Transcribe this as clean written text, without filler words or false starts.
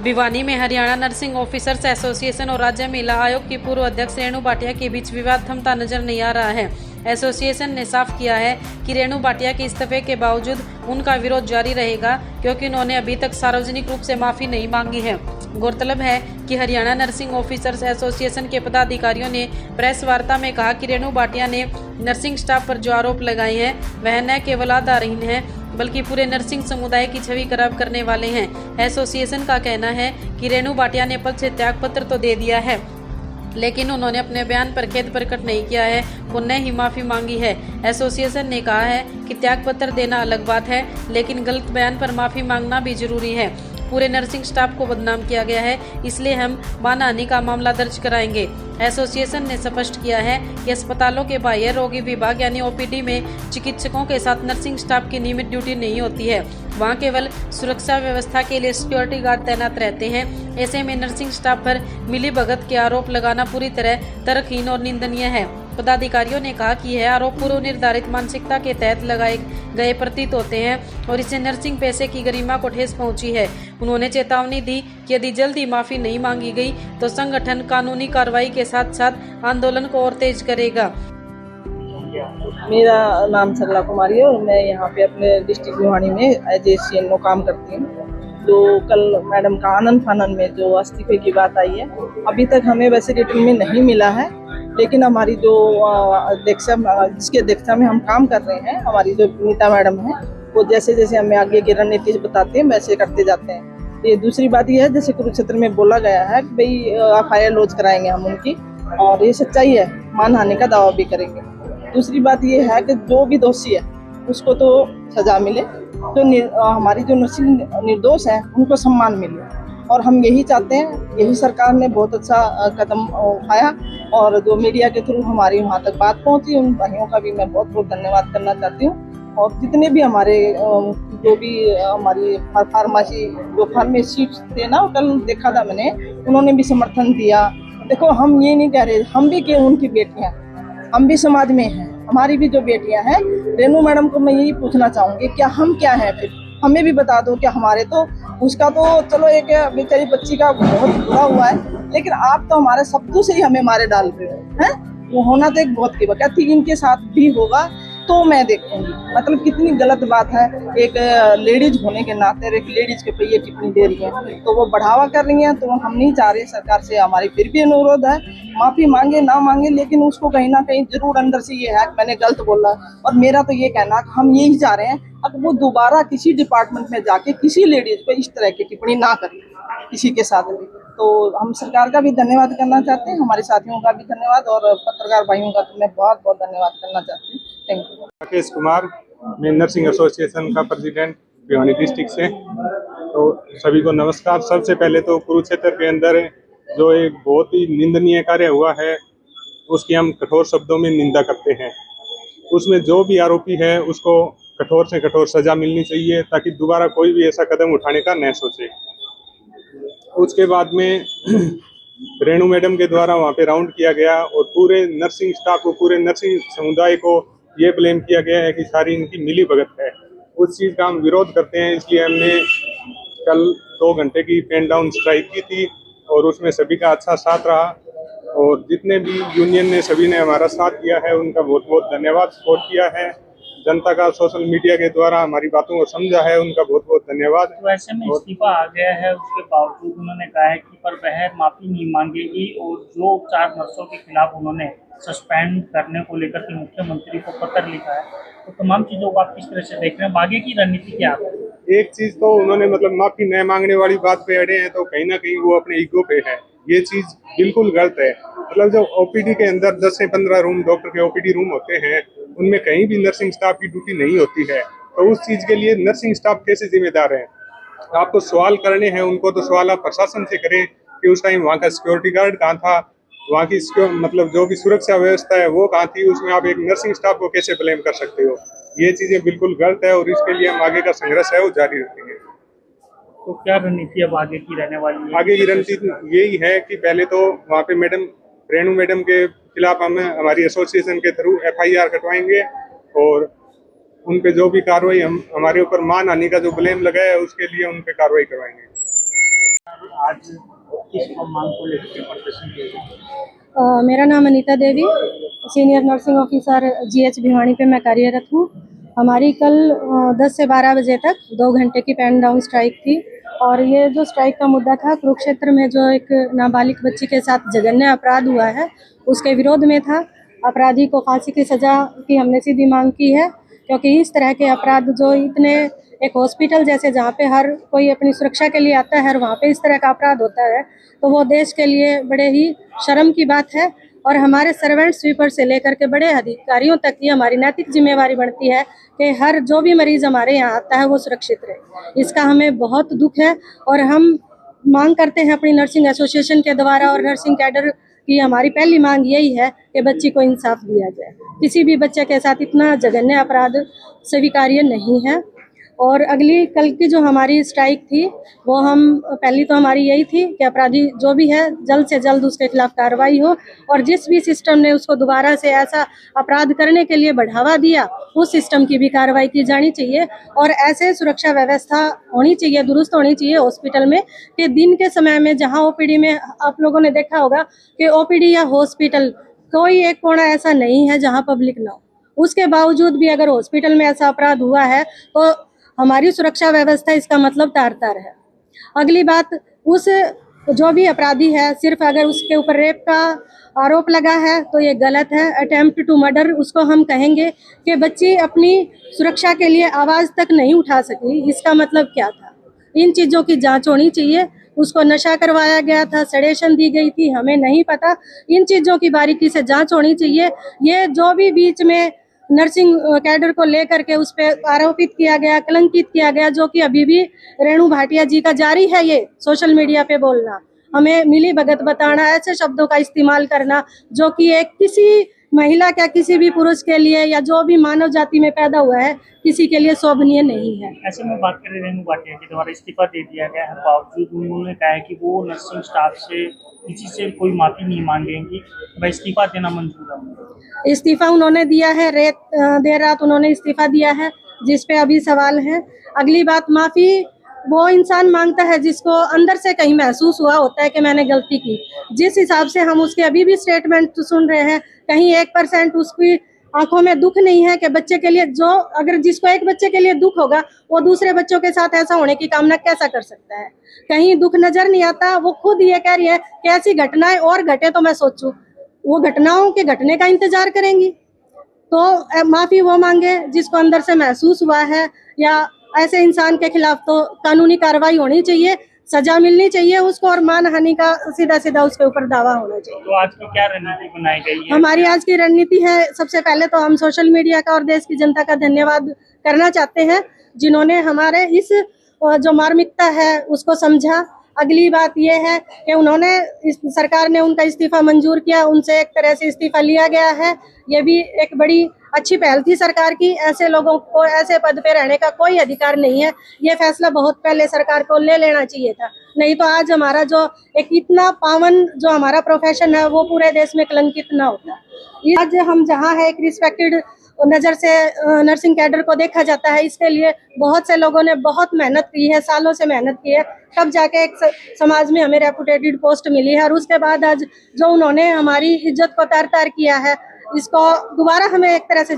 भिवानी में Haryana nursing officers association और राज्य महिला आयोग की पूर्व अध्यक्ष रेणु भाटिया के बीच विवाद थमता नजर नहीं आ रहा है। एसोसिएशन ने साफ किया है कि रेणु भाटिया के इस्तीफे के बावजूद उनका विरोध जारी रहेगा, क्योंकि उन्होंने अभी तक सार्वजनिक रूप से माफी नहीं मांगी है। गौरतलब है कि हरियाणा नर्सिंग ऑफिसर्स एसोसिएशन के पदाधिकारियों ने प्रेस वार्ता में कहा कि रेणु भाटिया ने नर्सिंग स्टाफ पर जो आरोप लगाए हैं वह न केवल आधारहीन है बल्कि पूरे नर्सिंग समुदाय की छवि खराब करने वाले हैं। एसोसिएशन का कहना है कि रेणु भाटिया ने पद से त्याग पत्र तो दे दिया है, लेकिन उन्होंने अपने बयान पर खेद प्रकट नहीं किया है और न ही माफी मांगी है। एसोसिएशन ने कहा है कि त्याग पत्र देना अलग बात है, लेकिन गलत बयान पर माफी मांगना भी जरूरी है। पूरे नर्सिंग स्टाफ को बदनाम किया गया है, इसलिए हम मानहानि का मामला दर्ज कराएंगे। एसोसिएशन ने स्पष्ट किया है कि अस्पतालों के बाह्य रोगी विभाग यानी ओपीडी में चिकित्सकों के साथ नर्सिंग स्टाफ की नियमित ड्यूटी नहीं होती है। वहां केवल सुरक्षा व्यवस्था के लिए सिक्योरिटी गार्ड तैनात रहते हैं। ऐसे में नर्सिंग स्टाफ पर मिलीभगत के आरोप लगाना पूरी तरह तर्कहीन और निंदनीय है। पदाधिकारियों ने कहा कि यह आरोप पूर्व निर्धारित मानसिकता के तहत लगाए गए प्रतीत होते हैं और इससे नर्सिंग पेशे की गरिमा को ठेस पहुंची है। उन्होंने चेतावनी दी कि यदि जल्दी माफी नहीं मांगी गई तो संगठन कानूनी कार्रवाई के साथ साथ आंदोलन को और तेज करेगा। मेरा नाम सरला कुमारी है और मैं यहाँ पे अपने डिस्ट्रिक्ट भिवानी में एज ए CNO काम करती हूँ। जो कल मैडम का आनंद फानन में जो इस्तीफे की बात आई है, अभी तक हमें वैसे रिटर्न में नहीं मिला है, लेकिन हमारी जो अध्यक्षा जिसकी अध्यक्षता में हम काम कर रहे हैं, हमारी जो नीता मैडम है, वो जैसे जैसे हमें आगे की रणनीति बताते हैं वैसे करते जाते हैं। ये दूसरी बात ये है, जैसे कुरुक्षेत्र में बोला गया है कि भाई FIR लॉन्च कराएंगे हम उनकी, और ये सच्चाई है, मानहानि का दावा भी करेंगे। दूसरी बात ये है कि जो भी दोषी है उसको तो सजा मिले, जो हमारी जो नर्सिंग निर्दोष हैं उनको सम्मान मिले, और हम यही चाहते हैं। यही सरकार ने बहुत अच्छा कदम उठाया और जो मीडिया के थ्रू हमारी वहाँ तक बात पहुँची, उन भाइयों का भी मैं बहुत बहुत धन्यवाद करना चाहती हूँ। और जितने भी हमारे जो भी हमारी फार्मेसी जो फार्मेसिस्ट थे ना, कल देखा था मैंने, उन्होंने भी समर्थन दिया। देखो, हम ये नहीं कह रहे, हम भी क्यों उनकी बेटियाँ, हम भी समाज में हैं, हमारी भी जो बेटियां हैं। रेणु मैडम को मैं यही पूछना चाहूँगी, क्या हम क्या हैं, फिर हमें भी बता दो। क्या हमारे तो उसका तो चलो एक बेचारी बच्ची का बहुत बुरा हुआ है, लेकिन आप तो हमारे शब्दों से ही हमें मारे डाल रहे हो हैं। वो होना तो एक बहुत की बात थी, इनके साथ भी होगा तो मैं देखूंगी। मतलब कितनी गलत बात है, एक लेडीज होने के नाते एक लेडीज के पे ये टिप्पणी दे रही है, तो वो बढ़ावा कर रही है। तो हम नहीं चाह रहे, सरकार से हमारी फिर भी अनुरोध है, माफी मांगे ना मांगे, लेकिन उसको कहीं ना कहीं जरूर अंदर से ये है कि मैंने गलत बोला। और मेरा तो ये कहना है, हम यही चाह रहे हैं अब वो दोबारा किसी डिपार्टमेंट में जाके किसी लेडीज पे इस तरह की टिप्पणी ना करें, किसी के साथ भी। तो हम सरकार का भी धन्यवाद करना चाहते हैं, हमारे साथियों का भी धन्यवाद, और पत्रकार भाइयों का तो मैं बहुत बहुत धन्यवाद करना चाहती हूँ। Thank you. राकेश कुमार, मैं नर्सिंग एसोसिएशन का प्रेसिडेंट भिवानी डिस्ट्रिक्ट से। तो सभी को नमस्कार। सबसे पहले तो कुरुक्षेत्र के अंदर जो एक बहुत ही निंदनीय कार्य हुआ है उसकी हम कठोर शब्दों में निंदा करते हैं। उसमें जो भी आरोपी है उसको कठोर से कठोर सजा मिलनी चाहिए, ताकि दोबारा कोई भी ऐसा कदम उठाने का न सोचे। उसके बाद में रेणु मैडम के द्वारा वहाँ पे राउंड किया गया और पूरे नर्सिंग स्टाफ को, पूरे नर्सिंग समुदाय को ये ब्लेम किया गया है कि सारी इनकी मिली भगत है। उस चीज़ का हम विरोध करते हैं, इसलिए हमने कल 2 घंटे की पेन डाउन स्ट्राइक की थी और उसमें सभी का अच्छा साथ रहा, और जितने भी यूनियन ने सभी ने हमारा साथ दिया है उनका बहुत बहुत धन्यवाद। सपोर्ट किया है जनता का, सोशल मीडिया के द्वारा हमारी बातों को समझा है, उनका बहुत बहुत धन्यवाद। तो ऐसे में इस्तीफा आ गया है, उसके बावजूद उन्होंने कहा है कि पर वह माफी नहीं मांगेगी, और जो 4 नर्सों के खिलाफ उन्होंने सस्पेंड करने को लेकर के मुख्यमंत्री को पत्र लिखा है, तो तमाम चीजों को आप किस तरह से देख रहे हैं, आगे की रणनीति क्या है? एक चीज तो उन्होंने मतलब माफी न मांगने वाली बात पे अड़े हैं, तो कहीं ना कहीं वो अपने ईगो पे है। ये चीज बिल्कुल गलत है। मतलब जो ओपीडी के अंदर 10 से 15 रूम डॉक्टर के ओपीडी रूम होते हैं, उनमें कहीं भी नर्सिंग स्टाफ की ड्यूटी नहीं होती है, तो उस चीज के लिए नर्सिंग स्टाफ कैसे जिम्मेदार है? आपको सवाल करने हैं उनको, तो सवाल आप प्रशासन से करें कि उस टाइम वहाँ का सिक्योरिटी गार्ड कहाँ था, वहाँ की मतलब जो भी सुरक्षा व्यवस्था है वो कहाँ थी, उसमें आप एक नर्सिंग स्टाफ को कैसे ब्लेम कर सकते हो? ये चीजें बिल्कुल गलत है और इसके लिए हम आगे का संघर्ष है वो जारी रखेंगे। तो क्या रणनीति अब आगे की रहने वाली है? आगे की रणनीति यही है कि पहले तो वहाँ पे मैडम रेणु मैडम के खिलाफ हम हमारी एसोसिएशन के थ्रू FIR कटवाएंगे, और उन पे जो भी कार्रवाई हम हमारे ऊपर मानहानि का जो ब्लेम लगा है उसके लिए उन पे कार्रवाई करवाएंगे। आज किस मांग को लेकर प्रदर्शन किया गया? मेरा नाम Anita Devi, senior nursing officer GH Bhiwani पे मैं कार्यरत हूँ। हमारी कल 10 से 12 बजे तक 2 घंटे की पेन डाउन स्ट्राइक थी और ये जो स्ट्राइक का मुद्दा था कुरुक्षेत्र में जो एक नाबालिग बच्ची के साथ जघन्य अपराध हुआ है उसके विरोध में था। अपराधी को फांसी की सज़ा की हमने सीधी मांग की है, क्योंकि इस तरह के अपराध जो इतने एक हॉस्पिटल जैसे जहाँ पे हर कोई अपनी सुरक्षा के लिए आता है वहाँ पे इस तरह का अपराध होता है तो वो देश के लिए बड़े ही शर्म की बात है। और हमारे सर्वेंट स्वीपर से लेकर के बड़े अधिकारियों तक की हमारी नैतिक जिम्मेवारी बनती है कि हर जो भी मरीज हमारे यहाँ आता है वो सुरक्षित रहे। इसका हमें बहुत दुख है और हम मांग करते हैं अपनी नर्सिंग एसोसिएशन के द्वारा और नर्सिंग कैडर की हमारी पहली मांग यही है कि बच्ची को इंसाफ दिया जाए। किसी भी बच्चे के साथ इतना जघन्य अपराध स्वीकार्य नहीं है। और अगली कल की जो हमारी स्ट्राइक थी वो हम पहली तो हमारी यही थी कि अपराधी जो भी है जल्द से जल्द उसके खिलाफ कार्रवाई हो और जिस भी सिस्टम ने उसको दोबारा से ऐसा अपराध करने के लिए बढ़ावा दिया उस सिस्टम की भी कार्रवाई की जानी चाहिए और ऐसे सुरक्षा व्यवस्था होनी चाहिए, दुरुस्त होनी चाहिए हॉस्पिटल में कि दिन के समय में जहाँ ओपीडी में आप लोगों ने देखा होगा कि ओपीडी या हॉस्पिटल कोई एक कोना ऐसा नहीं है जहाँ पब्लिक ना हो। उसके बावजूद भी अगर हॉस्पिटल में ऐसा अपराध हुआ है तो हमारी सुरक्षा व्यवस्था इसका मतलब तार-तार है। अगली बात, उस जो भी अपराधी है सिर्फ अगर उसके ऊपर रेप का आरोप लगा है तो ये गलत है। अटेम्प्ट टू मर्डर उसको हम कहेंगे कि बच्ची अपनी सुरक्षा के लिए आवाज़ तक नहीं उठा सकी, इसका मतलब क्या था? इन चीज़ों की जांच होनी चाहिए। उसको नशा करवाया गया था, सेडेशन दी गई थी, हमें नहीं पता। इन चीज़ों की बारीकी से जांच होनी चाहिए। ये जो भी बीच में नर्सिंग कैडर को लेकर के उस पर आरोपित किया गया, कलंकित किया गया, जो कि अभी भी रेणु भाटिया जी का जारी है ये सोशल मीडिया पे बोलना, हमें मिली भगत बताना, ऐसे शब्दों का इस्तेमाल करना जो कि एक किसी महिला क्या किसी भी पुरुष के लिए या जो भी मानव जाति में पैदा हुआ है किसी के लिए शोभनीय नहीं है। ऐसे में बात करें रेणु भाटिया के द्वारा इस्तीफा दे दिया गया है, बावजूद उन्होंने कहा है कि वो नर्सिंग स्टाफ से किसी से कोई माफी नहीं मांगेंगी, मैं इस्तीफा देना मंजूर हूँ। इस्तीफा उन्होंने दिया है, देर रात उन्होंने इस्तीफा दिया है, जिस पे अभी सवाल है। अगली बात, माफ़ी वो इंसान मांगता है जिसको अंदर से कहीं महसूस हुआ होता है कि मैंने गलती की। जिस हिसाब से हम उसके अभी भी स्टेटमेंट सुन रहे हैं, कहीं 1% उसकी आंखों में दुख नहीं है कि बच्चे के लिए जो अगर जिसको एक बच्चे के लिए दुख होगा वो दूसरे बच्चों के साथ ऐसा होने की कामना कैसा कर सकता है? कहीं दुख नजर नहीं आता। वो खुद ये कह रही है कि ऐसी घटनाएं और घटे तो मैं सोचूं, वो घटनाओं के घटने का इंतजार करेंगी। तो माफ़ी वो मांगे जिसको अंदर से महसूस हुआ है, या ऐसे इंसान के खिलाफ तो कानूनी कार्रवाई होनी चाहिए, सजा मिलनी चाहिए उसको और मानहानि का सीधा सीधा उसके ऊपर दावा होना चाहिए। तो आज की क्या रणनीति बनाई गई है? हमारी आज की रणनीति है, सबसे पहले तो हम सोशल मीडिया का और देश की जनता का धन्यवाद करना चाहते हैं जिन्होंने हमारे इस जो मार्मिकता है उसको समझा। अगली बात ये है कि उन्होंने सरकार ने उनका इस्तीफा मंजूर किया, उनसे एक तरह से इस्तीफा लिया गया है। ये भी एक बड़ी अच्छी पहल थी सरकार की। ऐसे लोगों को ऐसे पद पे रहने का कोई अधिकार नहीं है। ये फैसला बहुत पहले सरकार को ले लेना चाहिए था, नहीं तो आज हमारा जो एक इतना पावन जो हमारा प्रोफेशन है वो पूरे देश में कलंकित ना होता। आज हम जहाँ है एक रिस्पेक्टेड नज़र से नर्सिंग कैडर को देखा जाता है, इसके लिए बहुत से लोगों ने बहुत मेहनत की है, सालों से मेहनत की है, तब जाके एक समाज में हमें रेपुटेटेड पोस्ट मिली है। और उसके बाद आज जो उन्होंने हमारी इज्जत को तार-तार किया है, इसको दोबारा हमें एक तरह से